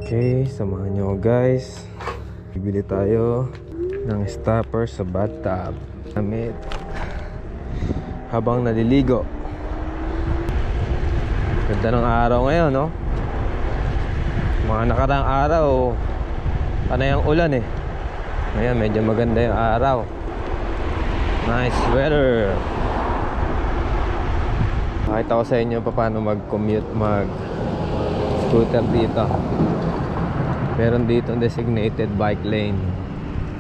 Okay, samahan nyo guys. Bibili tayo ng stopper sa bathtub gamit habang naliligo. Ganda ng araw ngayon, no? Mga nakarang araw panay ang ulan eh. Ngayon medyo maganda yung araw. Nice weather. Pakita ko sa inyo paano mag-commute, mag-scooter dito. Meron dito designated bike lane.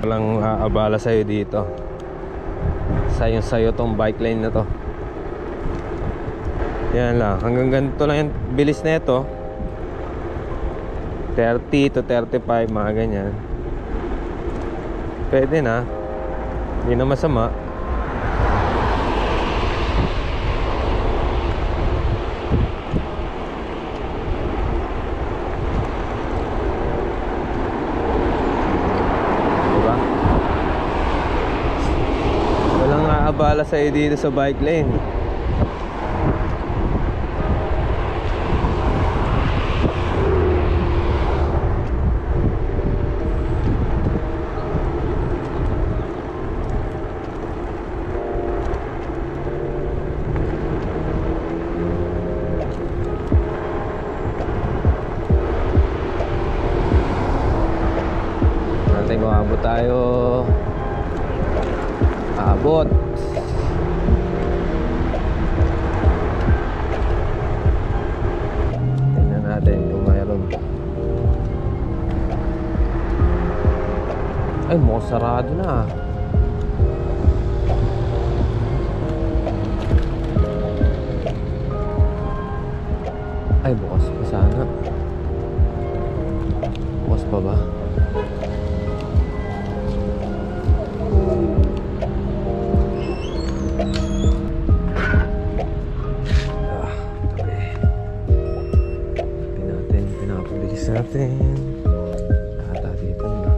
Walang aabala sa'yo dito. Sayong-sayo tong bike lane na to. Yan lang. Hanggang ganito lang yung bilis na ito. 30 to 35, mga ganyan. Pwede na. Hindi na masama. Diba? Walang aabala sa'yo dito sa bike lane. Natin kung abot tayo. Abot. Tingnan natin kung mayroon. Ay, mukhang sarado na. Ay, bukas pa sana. Bukas pa ba? Natin kata dito na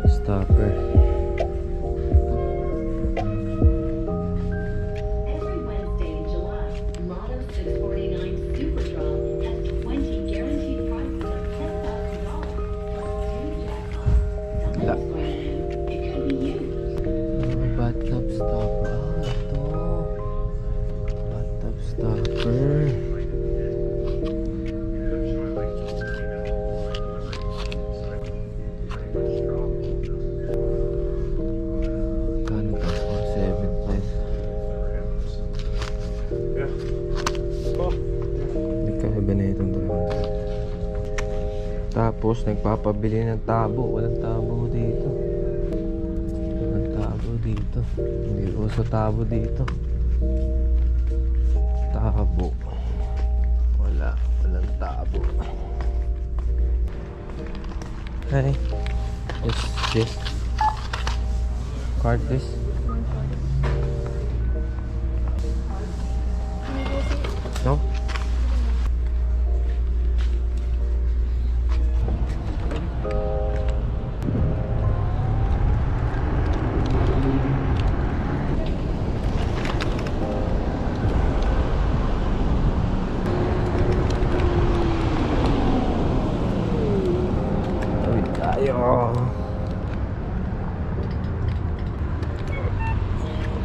stopper. Every Wednesday in July, Lotto 649 Super Draw has 20 guaranteed prizes of $10,000 plus 2 jackpots. Double swing. It could be you. Bathtub stopper. Ito bathtub stopper. Tapos nagpapabili ng tabo. Walang tabo dito. Walang tabo dito. Hindi uso tabo dito. Tabo. Walang tabo. Hey, this cardless. No?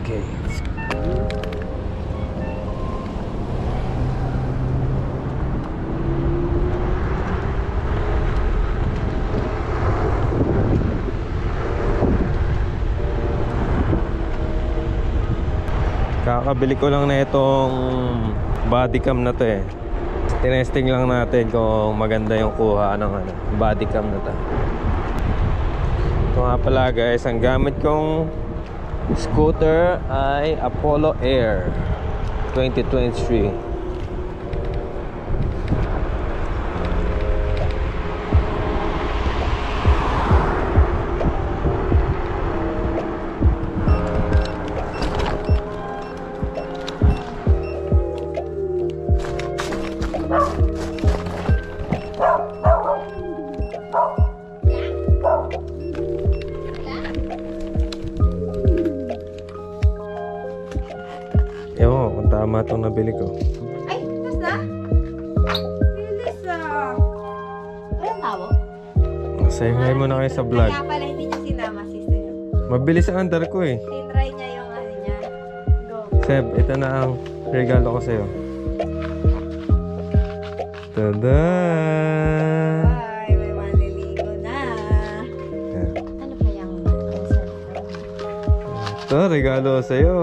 Okay. Kakabili ko lang na itong body cam na to eh. Tinesting lang natin kung maganda yung kuha ng body cam na to. Ito nga pala guys, ang gamit kong scooter ay Apollo Air 2023. Ewan ko kung tama itong nabili ko. Ay, basta? Bilis ah. tawag? Say hi muna kayo sa vlog. Kaya pala hindi niya sinama, sister. Mabilis ang under ko eh. Tinry niya yung ano niya. Go. Seb, ito na ang regalo ko sa'yo. Tada! Bye, may maliligo na. Yan. Ano pa yung Ito, regalo sa'yo.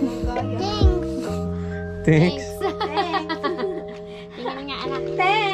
Magkaya. Thanks. Tingnan nga anak. Thanks!